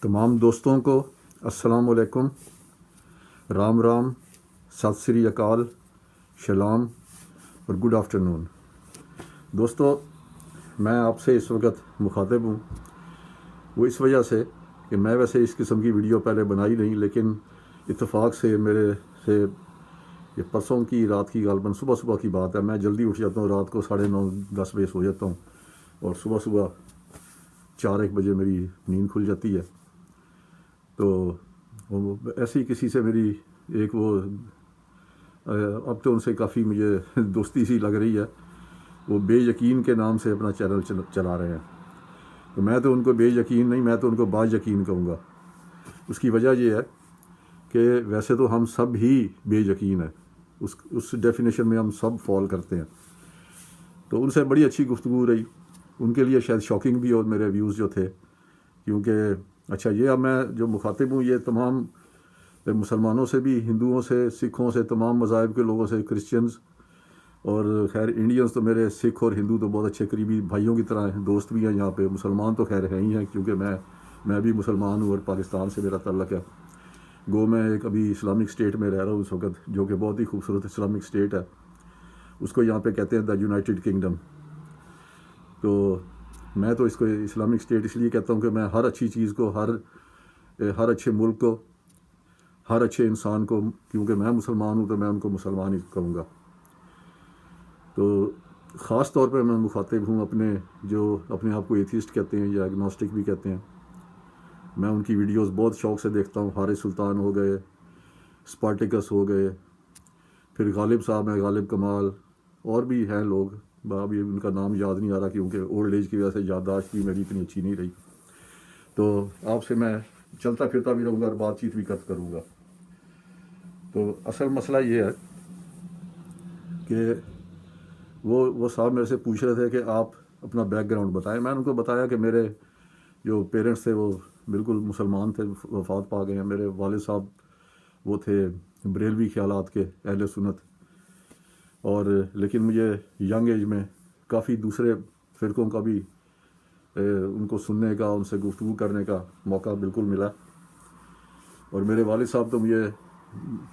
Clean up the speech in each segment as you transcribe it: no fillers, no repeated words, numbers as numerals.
تمام دوستوں کو السلام علیکم، رام رام، ست سری اکال، شلام اور گڈ آفٹرنون۔ دوستو، میں آپ سے اس وقت مخاطب ہوں، وہ اس وجہ سے کہ میں ویسے اس قسم کی ویڈیو پہلے بنائی نہیں، لیکن اتفاق سے میرے سے یہ پرسوں کی رات کی غالباً صبح کی بات ہے، میں جلدی اٹھ جاتا ہوں، رات کو 9:30 بجے سو جاتا ہوں اور صبح 4-1 بجے میری نیند کھل جاتی ہے۔ تو ایسے ہی کسی سے میری ایک اب تو ان سے کافی مجھے دوستی سی لگ رہی ہے، وہ بے یقین کے نام سے اپنا چینل چلا رہے ہیں۔ تو میں تو ان کو بے یقین نہیں، میں تو ان کو با یقین کہوں گا۔ اس کی وجہ یہ ہے کہ ویسے تو ہم سب ہی بے یقین ہیں، اس ڈیفینیشن میں ہم سب فال کرتے ہیں۔ تو ان سے بڑی اچھی گفتگو رہی، ان کے لیے شاید شاکنگ بھی اور میرے ویوز جو تھے، کیونکہ اچھا یہ اب میں جو مخاطب ہوں یہ تمام مسلمانوں سے بھی، ہندوؤں سے، سکھوں سے، تمام مذاہب کے لوگوں سے، کرسچنز اور خیر انڈینز تو میرے سکھ اور ہندو تو بہت اچھے قریبی بھائیوں کی طرح ہیں، دوست بھی ہیں یہاں پہ، مسلمان تو خیر ہیں ہی ہیں کیونکہ میں بھی مسلمان ہوں اور پاکستان سے میرا تعلق ہے۔ گو میں ایک ابھی اسلامک اسٹیٹ میں رہ رہا ہوں اس وقت، جو کہ بہت ہی خوبصورت اسلامک اسٹیٹ ہے، اس کو یہاں پہ کہتے ہیں دا یونائٹڈ کنگڈم۔ تو میں تو اس کو اسلامک اسٹیٹ اس لیے کہتا ہوں کہ میں ہر اچھی چیز کو، ہر اچھے ملک کو، ہر اچھے انسان کو، کیونکہ میں مسلمان ہوں تو میں ان کو مسلمان ہی کہوں گا۔ تو خاص طور پہ میں مخاطب ہوں جو اپنے آپ کو ایتھیسٹ کہتے ہیں یا ایگنوسٹک بھی کہتے ہیں، میں ان کی ویڈیوز بہت شوق سے دیکھتا ہوں۔ حارث سلطان ہو گئے، اسپارٹیکس ہو گئے، پھر غالب صاحب ہیں، غالب کمال، اور بھی ہیں لوگ، ابھی ان کا نام یاد نہیں آ رہا کیونکہ اولڈ ایج کی وجہ سے یادداشت بھی میری اتنی اچھی نہیں رہی۔ تو آپ سے میں چلتا پھرتا بھی رہوں گا اور بات چیت بھی کروں گا۔ تو اصل مسئلہ یہ ہے کہ وہ صاحب میرے سے پوچھ رہے تھے کہ آپ اپنا بیک گراؤنڈ بتائیں۔ میں نے ان کو بتایا کہ میرے جو پیرنٹس تھے وہ بالکل مسلمان تھے، وفات پا گئے ہیں۔ میرے والد صاحب وہ تھے بریلوی خیالات کے اہل سنت، اور لیکن مجھے ینگ ایج میں کافی دوسرے فرقوں کا بھی ان کو سننے کا، ان سے گفتگو کرنے کا موقع بالکل ملا۔ اور میرے والد صاحب تو مجھے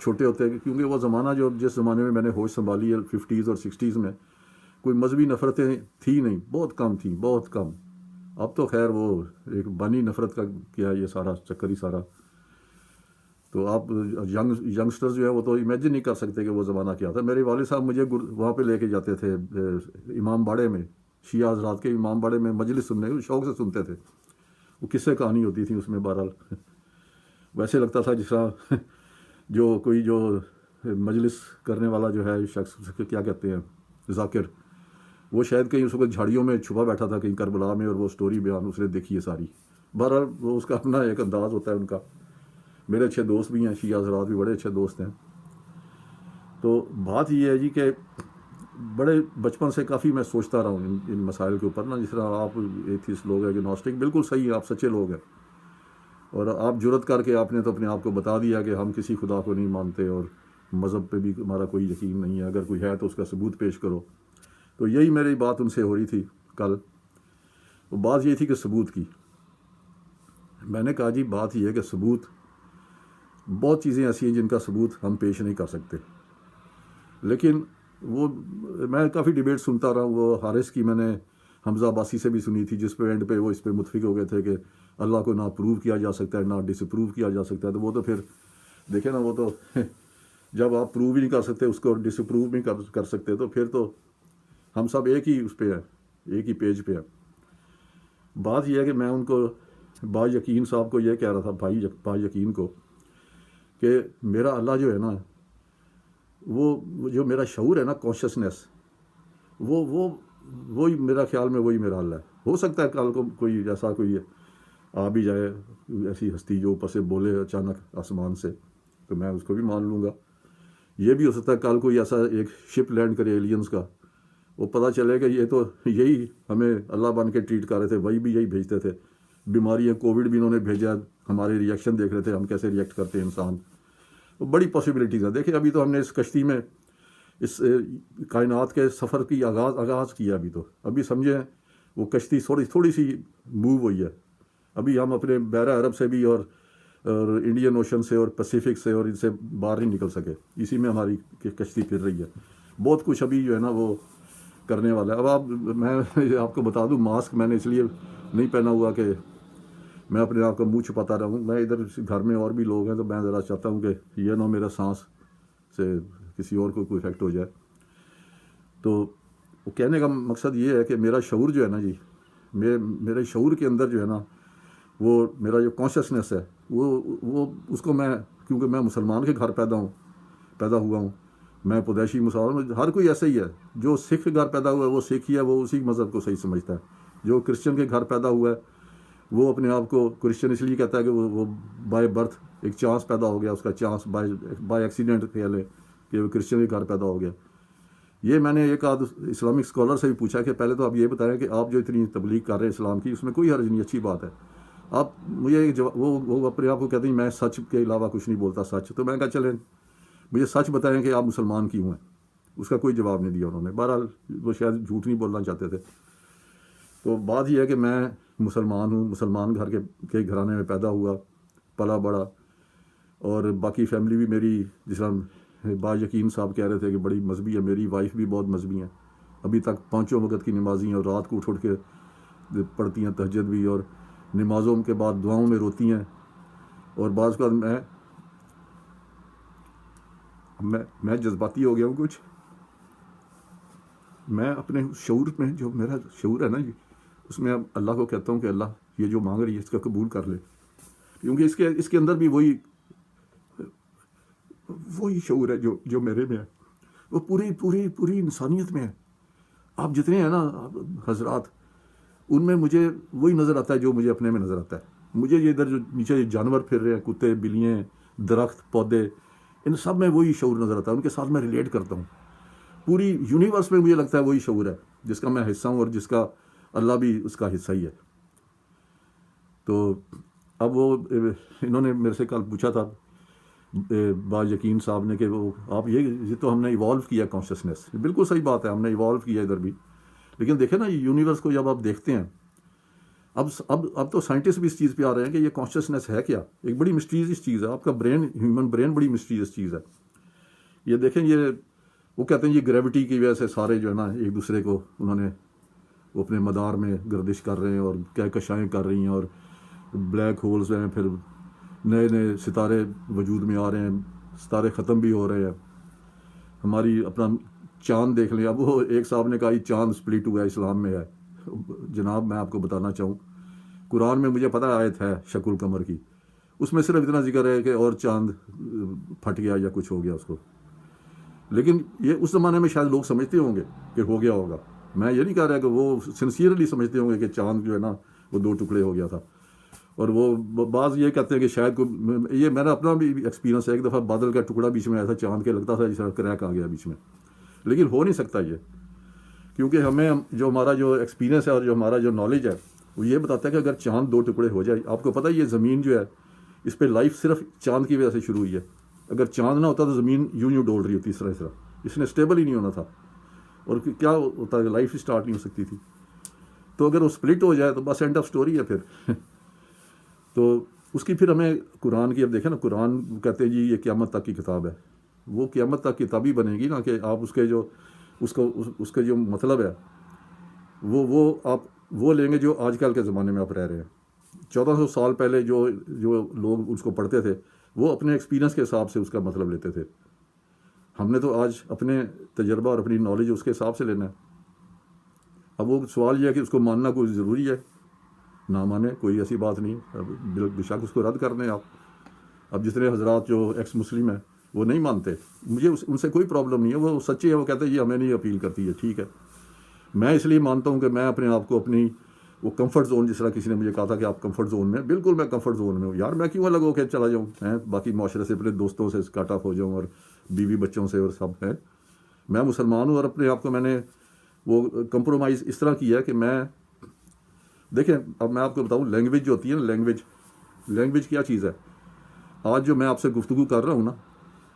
چھوٹے ہوتے، کیونکہ وہ زمانہ جس زمانے میں نے ہوش سنبھالی ہے 50s اور 60s میں، کوئی مذہبی نفرتیں تھیں نہیں، بہت کم تھیں، بہت کم۔ اب تو خیر وہ ایک بانی نفرت کا کیا یہ سارا چکر ہی سارا۔ تو آپ ینگسٹرز جو ہیں وہ تو امیجن نہیں کر سکتے کہ وہ زمانہ کیا تھا۔ میرے والد صاحب مجھے وہاں پہ لے کے جاتے تھے امام باڑے میں، شیعہ حضرات کے امام باڑے میں مجلس سننے، شوق سے سنتے تھے۔ وہ قصے کہانی ہوتی تھی اس میں، بہرحال ویسے لگتا تھا جس طرح جو مجلس کرنے والا جو ہے شخص، کیا کہتے ہیں، ذاکر، وہ شاید کہیں اس وقت جھاڑیوں میں چھپا بیٹھا تھا کہیں کربلا میں، اور وہ سٹوری بیان اس نے دیکھی ہے ساری۔ بہرحال وہ اس کا اپنا ایک انداز ہوتا ہے ان کا۔ میرے اچھے دوست بھی ہیں، شیعہ حضرات بھی بڑے اچھے دوست ہیں۔ تو بات یہ ہے جی کہ بڑے بچپن سے کافی میں سوچتا رہا ہوں ان مسائل کے اوپر نا، جس طرح آپ ایتھیسٹ لوگ ہیں، ایگنوسٹک، بالکل صحیح ہے، آپ سچے لوگ ہیں، اور آپ جرت کر کے آپ نے تو اپنے آپ کو بتا دیا کہ ہم کسی خدا کو نہیں مانتے اور مذہب پہ بھی ہمارا کوئی یقین نہیں ہے، اگر کوئی ہے تو اس کا ثبوت پیش کرو۔ تو یہی میری بات ان سے ہو رہی تھی کل۔ وہ بات یہ تھی کہ ثبوت کی۔ میں نے کہا جی بات یہ ہے کہ ثبوت، بہت چیزیں ایسی ہیں جن کا ثبوت ہم پیش نہیں کر سکتے، لیکن میں کافی ڈیبیٹ سنتا رہا ہوں۔ وہ حارث کی میں نے حمزہ عباسی سے بھی سنی تھی، جس پہ اینڈ پہ وہ اس پہ متفق ہو گئے تھے کہ اللہ کو نہ پروو کیا جا سکتا ہے نہ ڈس اپروو کیا جا سکتا ہے۔ تو وہ تو پھر دیکھیں نا، وہ تو جب آپ پروو ہی نہیں کر سکتے، اس کو ڈس اپروو بھی کر سکتے، تو پھر تو ہم سب ایک ہی اس پہ ہیں، ایک ہی پیج پہ ہیں۔ بات یہ ہے کہ میں ان کو، با یقین صاحب کو یہ کہہ رہا تھا، با یقین کو، کہ میرا اللہ جو ہے نا، وہ جو میرا شعور ہے نا، کانشیسنیس، وہی میرا خیال میں وہی میرا اللہ ہے۔ ہو سکتا ہے کل کو کوئی ایسا کوئی آ بھی جائے، ایسی ہستی جو اوپر سے بولے اچانک آسمان سے، تو میں اس کو بھی مان لوں گا۔ یہ بھی ہو سکتا ہے کل کوئی ایسا ایک شپ لینڈ کرے ایلینز کا، وہ پتہ چلے کہ یہ تو یہی ہمیں اللہ بن کے ٹریٹ کر رہے تھے، وہی بھی یہی بھیجتے تھے، بیماریاں، کووڈ بھی انہوں نے بھیجا، ہمارے ریئیکشن دیکھ رہے تھے، ہم کیسے ریئیکٹ کرتے ہیں انسان۔ وہ بڑی پاسبلٹیز ہیں۔ دیکھیں ابھی تو ہم نے اس کشتی میں، اس کائنات کے سفر کی آغاز کیا، ابھی سمجھیں وہ کشتی تھوڑی سی موو ہوئی ہے، ابھی ہم اپنے بحیرہ عرب سے بھی اور انڈین اوشن سے اور پیسیفک سے اور ان سے باہر نہیں نکل سکے، اسی میں ہماری کشتی پھر رہی ہے۔ بہت کچھ ابھی جو ہے نا وہ کرنے والا ہے۔ اب میں آپ کو بتا دوں، ماسک میں نے اس لیے نہیں پہنا ہوا کہ میں اپنے آپ کا منہ چھپاتا رہوں۔ میں ادھر گھر میں اور بھی لوگ ہیں تو میں ذرا چاہتا ہوں کہ یہ نہ میرا سانس سے کسی اور کو کوئی افیکٹ ہو جائے۔ تو وہ کہنے کا مقصد یہ ہے کہ میرا شعور جو ہے نا جی، میرے شعور کے اندر جو ہے نا، وہ میرا جو کانشیسنیس ہے وہ اس کو میں، کیونکہ میں مسلمان کے گھر پیدا ہوا ہوں، میں پیدائشی مسلمان، ہر کوئی ایسا ہی ہے۔ جو سکھ کے گھر پیدا ہوا ہے وہ سکھ ہی ہے، وہ اسی مذہب کو صحیح سمجھتا ہے۔ جو کرسچن کے گھر پیدا ہوا ہے وہ اپنے آپ کو کرسچن اس لیے کہتا ہے کہ وہ بائی برتھ ایک چانس پیدا ہو گیا، اس کا چانس بائی ایکسیڈنٹ کہہ لے کہ وہ کرسچن کے گھر پیدا ہو گیا۔ یہ میں نے ایک آدھ اسلامک اسکالر سے بھی پوچھا کہ پہلے تو آپ یہ بتائیں کہ آپ جو اتنی تبلیغ کر رہے ہیں اسلام کی، اس میں کوئی حرج نہیں، اچھی بات ہے۔ آپ مجھے وہ اپنے آپ کو کہتے ہیں میں سچ کے علاوہ کچھ نہیں بولتا، سچ۔ تو میں کہا چلیں مجھے سچ بتائیں کہ آپ مسلمان کیوں ہیں۔ اس کا کوئی جواب نہیں دیا انہوں نے۔ بہرحال وہ شاید جھوٹ نہیں بولنا چاہتے تھے۔ تو بات یہ ہے کہ میں مسلمان ہوں، مسلمان گھر کے گھرانے میں پیدا ہوا، پلا بڑا، اور باقی فیملی بھی میری، جس طرح با یقین صاحب کہہ رہے تھے کہ بڑی مذہبی ہے، میری وائف بھی بہت مذہبی ہیں، ابھی تک 5 وقت کی نمازی ہیں، اور رات کو اٹھ کے پڑھتی ہیں تہجد بھی، اور نمازوں کے بعد دعاؤں میں روتی ہیں۔ اور بعض کا میں جذباتی ہو گیا ہوں کچھ۔ میں اپنے شعور میں، جو میرا شعور ہے نا جی، اس میں اب اللہ کو کہتا ہوں کہ اللہ یہ جو مانگ رہی ہے اس کا قبول کر لے، کیونکہ اس کے اندر بھی وہی شعور ہے جو میرے میں ہے، وہ پوری انسانیت میں ہے۔ آپ جتنے ہیں نا حضرات، ان میں مجھے وہی نظر آتا ہے جو مجھے اپنے میں نظر آتا ہے۔ مجھے یہ ادھر جو نیچے جانور پھر رہے ہیں، کتے بلیاں، درخت پودے، ان سب میں وہی شعور نظر آتا ہے، ان کے ساتھ میں ریلیٹ کرتا ہوں۔ پوری یونیورس میں مجھے لگتا ہے وہی شعور ہے جس کا میں حصہ ہوں، اور جس کا اللہ بھی اس کا حصہ ہی ہے۔ تو اب انہوں نے میرے سے کل پوچھا تھا با یقین صاحب نے کہ وہ آپ یہ تو ہم نے ایوالو کیا کانشیسنیس، بالکل صحیح بات ہے، ہم نے ایوالو کیا ادھر بھی، لیکن دیکھیں نا یونیورس کو جب آپ دیکھتے ہیں، اب تو سائنٹسٹ بھی اس چیز پہ آ رہے ہیں کہ یہ کانشیسنیس ہے کیا۔ ایک بڑی مسٹریس چیز ہے، آپ کا ہیومن برین بڑی مسٹریس چیز ہے۔ یہ دیکھیں، وہ کہتے ہیں یہ گریوٹی کی وجہ سے سارے جو ہے نا ایک دوسرے کو وہ اپنے مدار میں گردش کر رہے ہیں، اور کہکشائیں کر رہی ہیں، اور بلیک ہولز ہیں، پھر نئے ستارے وجود میں آ رہے ہیں، ستارے ختم بھی ہو رہے ہیں۔ ہماری اپنا چاند دیکھ لیں، اب وہ ایک صاحب نے کہا یہ چاند سپلٹ ہوا ہے، اسلام میں ہے۔ جناب میں آپ کو بتانا چاہوں، قرآن میں مجھے پتہ آیت ہے شق القمر کی، اس میں صرف اتنا ذکر ہے کہ اور چاند پھٹ گیا یا کچھ ہو گیا اس کو، لیکن یہ اس زمانے میں شاید لوگ سمجھتے ہوں گے کہ ہو گیا ہوگا۔ میں یہ نہیں کہہ رہا کہ وہ سنسیئرلی سمجھتے ہوں گے کہ چاند جو ہے نا وہ 2 ٹکڑے ہو گیا تھا، اور وہ بعض یہ کہتے ہیں کہ شاید یہ میرا اپنا بھی ایکسپیرینس ہے، ایک دفعہ بادل کا ٹکڑا بیچ میں آیا تھا چاند کے، لگتا تھا جس طرح کریک آ گیا بیچ میں، لیکن ہو نہیں سکتا یہ، کیونکہ ہمیں ہمارا جو ایکسپیرینس ہے اور جو ہمارا جو نالج ہے وہ یہ بتاتا ہے کہ اگر چاند 2 ٹکڑے ہو جائے، آپ کو پتہ ہے یہ زمین جو ہے اس پہ لائف صرف چاند کی وجہ سے شروع ہوئی ہے۔ اگر چاند نہ ہوتا تو زمین یوں ڈول رہی ہوتی، اس طرح اس نے اسٹیبل ہی نہیں ہونا تھا، اور کیا ہوتا ہے، لائف اسٹارٹ نہیں ہو سکتی تھی۔ تو اگر وہ سپلٹ ہو جائے تو بس اینڈ آف اسٹوری ہے پھر۔ تو اس کی پھر ہمیں قرآن کی، اب دیکھیں نا، قرآن کہتے ہیں جی یہ قیامت تک کی کتاب ہے، وہ قیامت تک کتاب ہی بنے گی نا کہ آپ اس کے جو مطلب ہے وہ آپ وہ لیں گے جو آج کل کے زمانے میں آپ رہ رہے ہیں۔ 1400 سال پہلے جو لوگ اس کو پڑھتے تھے وہ اپنے ایکسپیرینس کے حساب سے اس کا مطلب لیتے تھے، ہم نے تو آج اپنے تجربہ اور اپنی نالج اس کے حساب سے لینا ہے۔ اب وہ سوال یہ ہے کہ اس کو ماننا کوئی ضروری ہے، نہ مانے کوئی ایسی بات نہیں، اب بے شک اس کو رد کر دیں آپ۔ اب جتنے حضرات جو ایکس مسلم ہیں وہ نہیں مانتے، مجھے ان سے کوئی پرابلم نہیں ہے، وہ سچے ہیں، وہ کہتے ہیں یہ ہمیں نہیں اپیل کرتی ہے، ٹھیک ہے۔ میں اس لیے مانتا ہوں کہ میں اپنے آپ کو اپنی وہ کمفرٹ زون، جس طرح کسی نے مجھے کہا تھا کہ آپ کمفرٹ زون میں، بالکل میں کمفرٹ زون میں ہوں یار، میں کیوں الگ ہو کے چلا جاؤں، باقی معاشرے سے، اپنے دوستوں سے کٹ آف ہو جاؤں، اور بیوی بچوں سے، اور سب ہے۔ میں مسلمان ہوں، اور اپنے آپ کو میں نے وہ کمپرومائز اس طرح کیا ہے کہ میں، دیکھیں اب میں آپ کو بتاؤں، لینگویج جو ہوتی ہے نا، لینگویج کیا چیز ہے۔ آج جو میں آپ سے گفتگو کر رہا ہوں نا،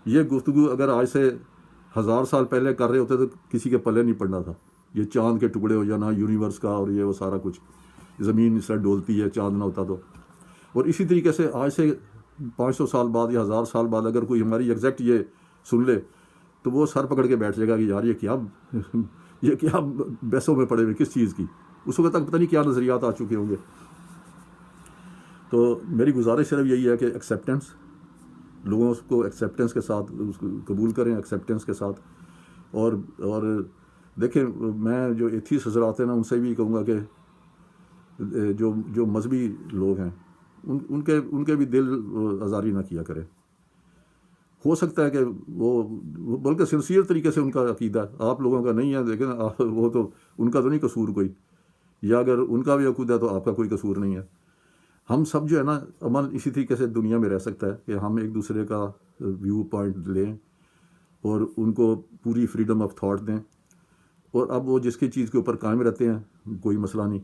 یہ گفتگو اگر آج سے 1000 سال پہلے کر رہے ہوتے تو کسی کے پلے نہیں پڑنا تھا، یہ چاند کے ٹکڑے ہو جانا، یونیورس کا، اور یہ وہ سارا کچھ۔ زمین اس طرح ڈولتی ہے چاند نہ ہوتا تو. اور اسی طریقے سے آج سے 500 سال بعد یا 1000 سال بعد اگر کوئی ہماری ایگزیکٹ یہ سن لے تو وہ سر پکڑ کے بیٹھ جائے گا کہ یار یہ کیا بحثوں میں پڑے ہوئے کس چیز کی. اس وقت تک پتہ نہیں کیا نظریات آ چکے ہوں گے. تو میری گزارش صرف یہی ہے کہ ایکسیپٹنس، لوگوں کو ایکسیپٹنس کے ساتھ اس کو قبول کریں، ایکسیپٹنس کے ساتھ. اور دیکھیں میں جو ایتھیسٹ حضرات ہیں نا ان سے بھی کہوں گا کہ جو مذہبی لوگ ہیں ان کے بھی دل آزاری نہ کیا کریں. ہو سکتا ہے کہ وہ بلکہ سنسیئر طریقے سے ان کا عقیدہ آپ لوگوں کا نہیں ہے، لیکن وہ تو ان کا تو نہیں قصور کوئی، یا اگر ان کا بھی عقیدہ ہے تو آپ کا کوئی قصور نہیں ہے. ہم سب جو ہے نا امن اسی طریقے سے دنیا میں رہ سکتا ہے کہ ہم ایک دوسرے کا ویو پوائنٹ لیں اور ان کو پوری فریڈم آف تھاٹ دیں. اور اب وہ جس کی چیز کے اوپر قائم رہتے ہیں کوئی مسئلہ نہیں.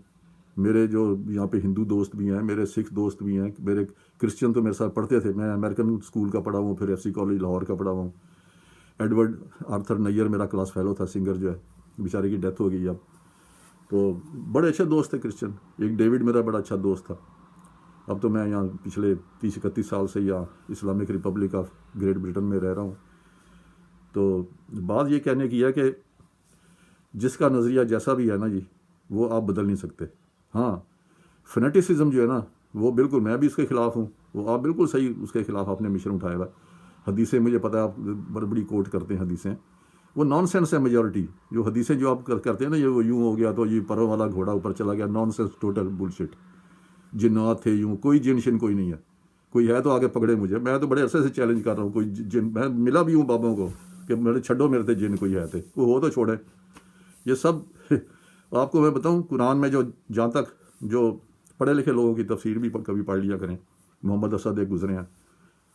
میرے جو یہاں پہ ہندو دوست بھی ہیں، میرے سکھ دوست بھی ہیں، میرے کرسچن تو میرے ساتھ پڑھتے تھے. میں امریکن اسکول کا پڑھا ہوں، پھر ایف سی کالج لاہور کا پڑھا ہوں. ایڈورڈ آرتھر نیئر میرا کلاس فیلو تھا، سنگر جو ہے، بیچارے کی ڈیتھ ہو گئی اب. تو بڑے اچھے دوست تھے کرسچن. ایک ڈیوڈ میرا بڑا اچھا دوست تھا. اب تو میں یہاں پچھلے 30-31 سال سے یہاں Islamic Republic of Great Britain میں رہ رہا ہوں. تو بات یہ کہنے کی ہے کہ جس کا نظریہ جیسا بھی ہے نا جی وہ آپ بدل نہیں سکتے. ہاں فنیٹسزم جو ہے نا وہ بالکل میں بھی اس کے خلاف ہوں. وہ آپ بالکل صحیح اس کے خلاف آپ نے مشن اٹھایا ہوا. حدیثیں مجھے پتہ ہے آپ بڑی بڑی کوٹ کرتے ہیں حدیثیں، وہ نان سینس ہے میجورٹی. جو حدیثیں جو آپ کرتے ہیں نا یہ وہ یوں ہو گیا تو یہ پروں والا گھوڑا اوپر چلا گیا، نان سینس ٹوٹل بلشٹ. جنات تھے یوں، کوئی جن شن کوئی نہیں ہے. کوئی ہے تو آگے پکڑے مجھے. میں تو بڑے عرصے سے چیلنج کر رہا ہوں. کوئی جن میں ملا بھی ہوں بابوں کو کہ میرے چھڈو میرے تھے جن کوئی ہے تھے، وہ ہو تو چھوڑے. یہ سب آپ کو میں بتاؤں قرآن میں جو جہاں تک جو پڑھے لکھے لوگوں کی تفسیر بھی کبھی پڑھ لیا کریں. محمد اسد ایک گزرے ہیں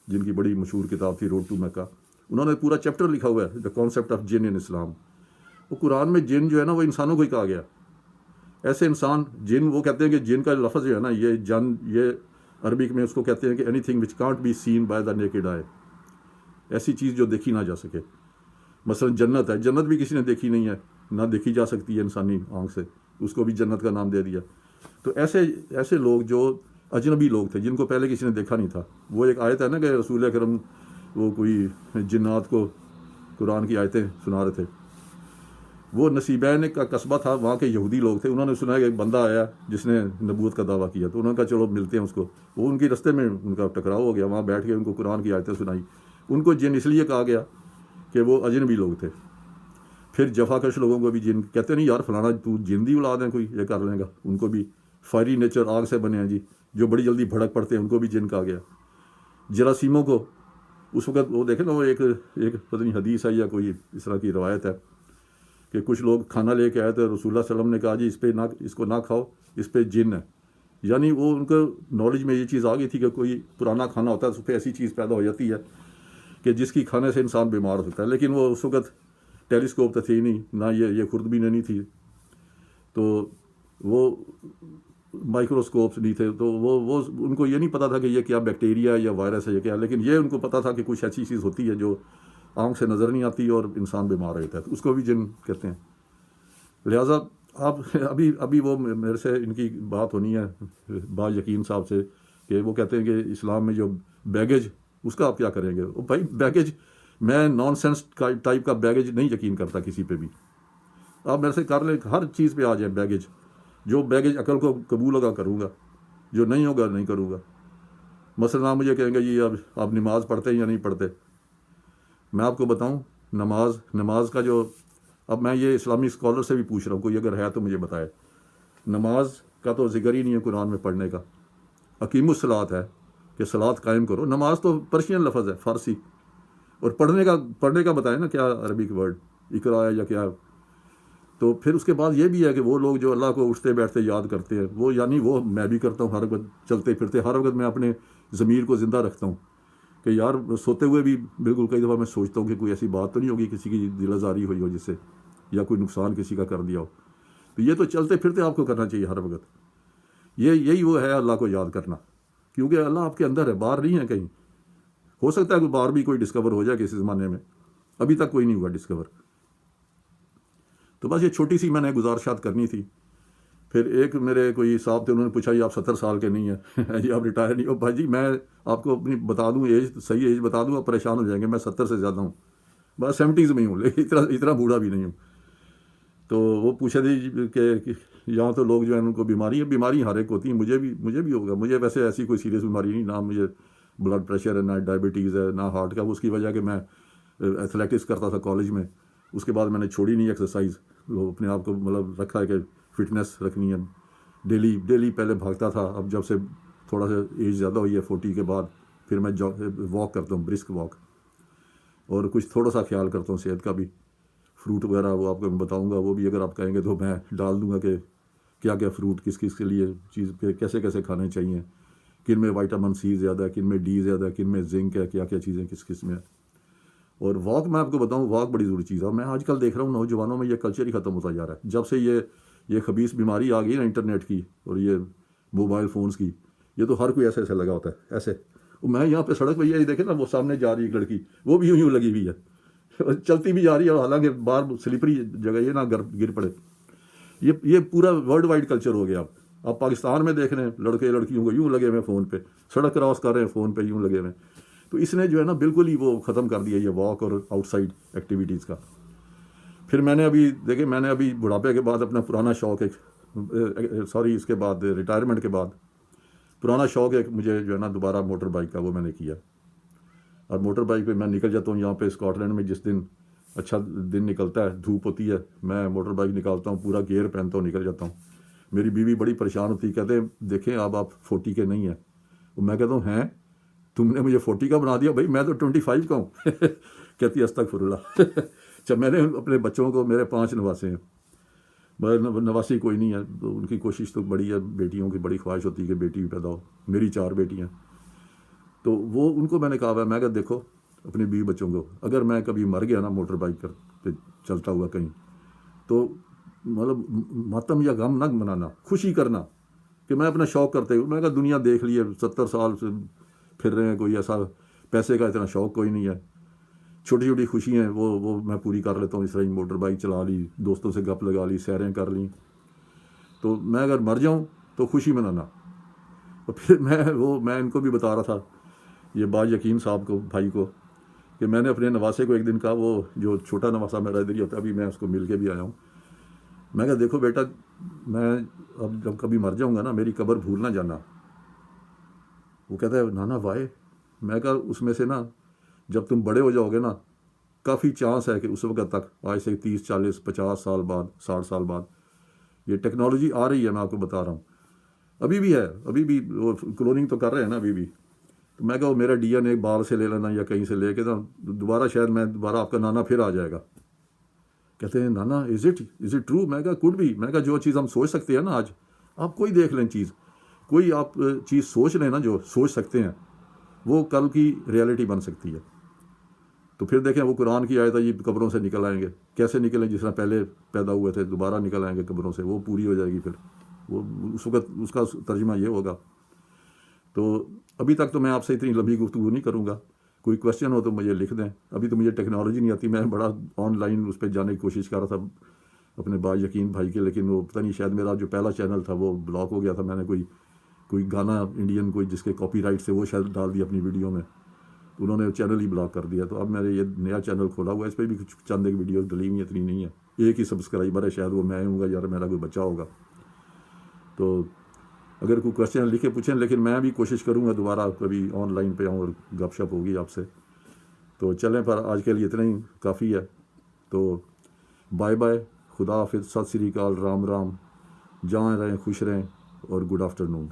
جن کی بڑی مشہور کتاب تھی روڈ ٹو میکہ. انہوں نے پورا چیپٹر لکھا ہوا ہے دا کانسیپٹ آف جن ان اسلام. وہ قرآن میں جن جو ہے نا وہ انسانوں کو ہی کہا گیا. ایسے انسان جن، وہ کہتے ہیں کہ جن کا لفظ جو ہے نا یہ عربک میں اس کو کہتے ہیں کہ anything which can't be seen by the naked eye. ایسی چیز جو دیکھی نہ جا سکے. مثلا جنت ہے، جنت بھی کسی نے دیکھی نہیں ہے، نہ دیکھی جا سکتی ہے انسانی آنکھ سے، اس کو بھی جنت کا نام دے دیا. تو ایسے لوگ جو اجنبی لوگ تھے جن کو پہلے کسی نے دیکھا نہیں تھا. وہ ایک آیت ہے نا کہ رسول اکرم وہ کوئی جنات کو قرآن کی آیتیں سنا رہے تھے. وہ نصیبین کا قصبہ تھا، وہاں کے یہودی لوگ تھے. انہوں نے سنا کہ ایک بندہ آیا جس نے نبوت کا دعویٰ کیا. تو انہوں نے کہا چلو ملتے ہیں اس کو. وہ ان کی رستے میں ان کا ٹکراؤ ہو گیا. وہاں بیٹھ کے ان کو قرآن کی آیتیں سنائی. ان کو جن اس لیے کہا گیا کہ وہ اجنبی لوگ تھے. پھر جفا کش لوگوں کو بھی جن کہتے نہیں یار فلانا تو جن دی اولاد ہیں کوئی یہ کر لے گا. ان کو بھی فائری نیچر آگ سے بنے ہیں جی، جو بڑی جلدی بھڑک پڑتے ہیں ان کو بھی جن کہا گیا. جراثیموں کو اس وقت وہ دیکھیں نا وہ ایک پتہ نہیں حدیث ہے یا کوئی اس طرح کی روایت ہے کہ کچھ لوگ کھانا لے کے آئے تو رسول اللہ صلی اللہ علیہ وسلم نے کہا جی اس کو نہ کھاؤ، اس پہ جن ہے. یعنی وہ ان کو نالج میں یہ چیز آ گئی تھی کہ کوئی پرانا کھانا ہوتا ہے اس پہ ایسی چیز پیدا ہو جاتی ہے کہ جس کی کھانے سے انسان بیمار ہو سکتا ہے. لیکن وہ اس وقت ٹیلیسکوپ تو تھی نہیں، نہ یہ خوردبینیں نہیں تھی، تو وہ مائکروسکوپس نہیں تھے. تو وہ ان کو یہ نہیں پتا تھا کہ یہ کیا بیکٹیریا یا وائرس ہے یا کیا. لیکن یہ ان کو پتا تھا کہ کچھ ایسی چیز ہوتی ہے جو آنکھ سے نظر نہیں آتی اور انسان بیمار رہتا ہے. تو اس کو بھی جن کہتے ہیں. لہٰذا آپ ابھی وہ میرے سے ان کی بات ہونی ہے با یقین صاحب سے کہ وہ کہتے ہیں کہ اسلام میں جو بیگیج اس کا آپ کیا کریں گے. بھائی بیگیج میں نان سینس ٹائپ کا بیگیج نہیں یقین کرتا کسی پہ بھی. آپ میرے سے کر لیں ہر چیز پہ آ جائیں بیگیج. جو بیگیج عقل کو قبول ہوگا کروں گا، جو نہیں ہوگا نہیں کروں گا. مثلا آپ مجھے کہیں گے جی اب آپ نماز پڑھتے ہیں یا نہیں پڑھتے. میں آپ کو بتاؤں نماز کا جو اب میں یہ اسلامی اسکالر سے بھی پوچھ رہا ہوں، کوئی اگر ہے تو مجھے بتائے. نماز کا تو ذکر ہی نہیں ہے قرآن میں پڑھنے کا. اقیم الصلاۃ ہے کہ صلاۃ قائم کرو. نماز تو پرشین لفظ ہے فارسی. اور پڑھنے کا بتائیں نا کیا عربی کا ورڈ اقرا ہے یا کیا. تو پھر اس کے بعد یہ بھی ہے کہ وہ لوگ جو اللہ کو اٹھتے بیٹھتے یاد کرتے ہیں وہ یعنی وہ میں بھی کرتا ہوں ہر وقت چلتے پھرتے. ہر وقت میں اپنے ضمیر کو زندہ رکھتا ہوں کہ یار سوتے ہوئے بھی بالکل کئی دفعہ میں سوچتا ہوں کہ کوئی ایسی بات تو نہیں ہوگی کسی کی دل آزاری ہوئی ہو جس سے یا کوئی نقصان کسی کا کر دیا ہو. تو یہ تو چلتے پھرتے آپ کو کرنا چاہیے ہر وقت. یہی وہ ہے اللہ کو یاد کرنا، کیونکہ اللہ آپ کے اندر ہے، باہر نہیں ہے کہیں. ہو سکتا ہے کہ باہر بھی کوئی ڈسکور ہو جائے کسی زمانے میں، ابھی تک کوئی نہیں ہوا ڈسکور. تو بس یہ چھوٹی سی میں نے گزارشات کرنی تھی. پھر ایک میرے کوئی صاحب تھے، انہوں نے پوچھا یہ آپ 70 سال کے نہیں ہیں جی آپ ریٹائر نہیں ہو؟ بھائی جی میں آپ کو اپنی بتا دوں ایج، صحیح ایج بتا دوں، آپ پریشان ہو جائیں گے، میں 70 سے زیادہ ہوں، بس 70s میں ہی ہوں، لیکن اتنا بوڑھا بھی نہیں ہوں۔ تو وہ پوچھے تھے کہ یہاں تو لوگ جو ہیں ان کو بیماری ہر ایک ہوتی ہیں، مجھے بھی ہوگا، مجھے ویسے ایسی کوئی سیریس بیماری نہیں، نہ مجھے بلڈ پریشر ہے، نہ ڈائبٹیز ہے، نہ ہارٹ کا، اس کی وجہ کہ میں ایتھلیٹکس کرتا تھا کالج میں، اس کے بعد میں نے چھوڑی نہیں ایکسرسائز، وہ اپنے آپ کو مطلب رکھا ہے کہ فٹنس رکھنی ہے، ڈیلی پہلے بھاگتا تھا، اب جب سے تھوڑا سا ایج زیادہ ہوئی ہے 40 کے بعد، پھر میں واک کرتا ہوں، برسک واک، اور کچھ تھوڑا سا خیال کرتا ہوں صحت کا بھی، فروٹ وغیرہ وہ آپ کو میں بتاؤں گا، وہ بھی اگر آپ کہیں گے تو میں ڈال دوں گا کہ کیا کیا فروٹ کس کے لیے چیز کیسے کھانے چاہیے، کن میں وائٹامن سی زیادہ ہے، کن میں ڈی زیادہ ہے، کن میں زنک ہے، کیا چیزیں کس میں ہے۔ اور واک میں آپ کو بتاؤں، واک بڑی ضروری چیز ہے، میں آج کل دیکھ رہا ہوں نوجوانوں میں یہ کلچر ہی ختم ہوتا جا رہا ہے، جب سے یہ خبیث بیماری آ گئی نا انٹرنیٹ کی اور یہ موبائل فونز کی، یہ تو ہر کوئی ایسے لگا ہوتا ہے ایسے، میں یہاں پہ سڑک پہ یہ دیکھیں نا، وہ سامنے جا رہی ایک لڑکی، وہ بھی یوں لگی ہوئی ہے، چلتی بھی جا رہی ہے، حالانکہ باہر سلپری جگہ یہ نہ گر پڑے۔ یہ پورا ورلڈ وائڈ کلچر ہو گیا۔ آپ پاکستان میں دیکھ رہے ہیں لڑکے لڑکیوں کو یوں لگے ہوئے فون پہ، سڑک کراس کر رہے ہیں فون پہ یوں لگے ہوئے، تو اس نے جو ہے نا بالکل ہی وہ ختم کر دیا یہ واک اور آؤٹ سائڈ ایکٹیویٹیز کا۔ پھر میں نے ابھی بڑھاپے کے بعد اپنا پرانا شوق اس کے بعد ریٹائرمنٹ کے بعد پرانا شوق ہے مجھے جو ہے نا دوبارہ موٹر بائک کا، وہ میں نے کیا، اور موٹر بائک پہ میں نکل جاتا ہوں یہاں پہ اسکاٹ لینڈ میں، جس دن اچھا دن نکلتا ہے، دھوپ ہوتی ہے، میں موٹر بائک نکالتا ہوں، پورا گیئر پہنتا ہوں، نکل جاتا ہوں۔ میری بیوی بڑی پریشان ہوتی ہے، کہتے ہیں دیکھیں اب آپ 40 کے نہیں ہیں، میں کہتا ہوں ہیں تم نے مجھے 40 کا بنا دیا، بھائی میں تو 25 کا ہوں کہتی ہے استغفر اللہ جب میں نے اپنے بچوں کو، میرے 5 نواسے ہیں، مگر نواسی کوئی نہیں ہے، تو ان کی کوشش تو بڑی ہے، بیٹیوں کی بڑی خواہش ہوتی ہے کہ بیٹی بھی پیدا ہو، میری 4 بیٹیاں، تو وہ ان کو میں نے کہا میں کہ دیکھو اپنے بیوی بچوں کو، اگر میں کبھی مر گیا نا موٹر بائک پہ چلتا ہوا کہیں، تو مطلب ماتم یا غم نہ منانا، خوشی کرنا کہ میں اپنا شوق کرتے ہوئے، میں کہا دنیا دیکھ لی ہے، 70 سال سے پھر رہے ہیں، کوئی ایسا پیسے کا اتنا شوق کوئی نہیں ہے، چھوٹی خوشی ہیں وہ میں پوری کر لیتا ہوں، اس طرح موٹر بائک چلا لی، دوستوں سے گپ لگا لی، سیریں کر لیں، تو میں اگر مر جاؤں تو خوشی منانا۔ اور پھر میں ان کو بھی بتا رہا تھا، یہ با یقین صاحب کو، بھائی کو، کہ میں نے اپنے نواسے کو ایک دن کہا، وہ جو چھوٹا نواسا میرا ادھر ہی ہوتا ہے، ابھی میں اس کو مل کے بھی آیا ہوں، میں کہا دیکھو بیٹا، میں اب جب کبھی مر جاؤں گا نا، میری قبر بھول نہ جانا۔ وہ کہتا ہے نانا وائے؟ میں کہا اس میں سے نا جب تم بڑے ہو جاؤ گے نا، کافی چانس ہے کہ اس وقت تک، آج سے 30 40 50 سال بعد، 60 سال بعد، یہ ٹیکنالوجی آ رہی ہے، میں آپ کو بتا رہا ہوں، ابھی بھی ہے، ابھی بھی وہ کلوننگ تو کر رہے ہیں نا ابھی بھی، تو میں کہا میرا ڈی این اے بال سے لے لینا یا کہیں سے لے کے نا، دوبارہ شاید دوبارہ آپ کا نانا پھر آ جائے گا۔ کہتے ہیں نانا از اٹ ٹرو؟ میں کہا کوڈ بھی، میں کہا جو چیز ہم سوچ سکتے ہیں نا آج، آپ کوئی دیکھ لیں چیز، کوئی آپ چیز سوچ لیں نا، جو سوچ سکتے ہیں وہ کل کی ریئلٹی بن سکتی ہے۔ تو پھر دیکھیں وہ قرآن کی آیت ہے، یہ قبروں سے نکل آئیں گے، کیسے نکلیں؟ جس طرح پہلے پیدا ہوئے تھے دوبارہ نکل آئیں گے قبروں سے، وہ پوری ہو جائے گی، پھر وہ اس وقت اس کا ترجمہ یہ ہوگا۔ تو ابھی تک تو میں آپ سے اتنی لمبی گفتگو نہیں کروں گا، کوئی کویشچن ہو تو مجھے لکھ دیں، ابھی تو مجھے ٹیکنالوجی نہیں آتی، میں بڑا آن لائن اس پہ جانے کی کوشش کر رہا تھا اپنے با یقین بھائی کے، لیکن وہ پتہ نہیں شاید میرا جو پہلا چینل تھا وہ بلاک ہو گیا تھا، میں نے کوئی گانا انڈین کوئی جس کے کاپی رائٹ سے وہ شاید ڈال دیا اپنی ویڈیو میں، تو انہوں نے چینل ہی بلاک کر دیا۔ تو اب میں نے یہ نیا چینل کھولا ہوا ہے، اس پہ بھی کچھ چند ایک ویڈیوز ڈلی ہوئی، اتنی نہیں ہے، ایک ہی سبسکرائبر ہے، شاید وہ میں ہوں گا یا میرا کوئی بچہ ہوگا۔ تو اگر کوئی کویشچن لکھے پوچھیں، لیکن میں بھی کوشش کروں گا دوبارہ کبھی آن لائن پہ آؤں اور گپ شپ ہوگی آپ سے۔ تو چلیں، پر آج کے لیے اتنا ہی کافی ہے، تو بائے بائے، خدا حافظ، ست سری اکال، رام رام، جہاں رہیں خوش رہیں، اور گڈ آفٹر نون۔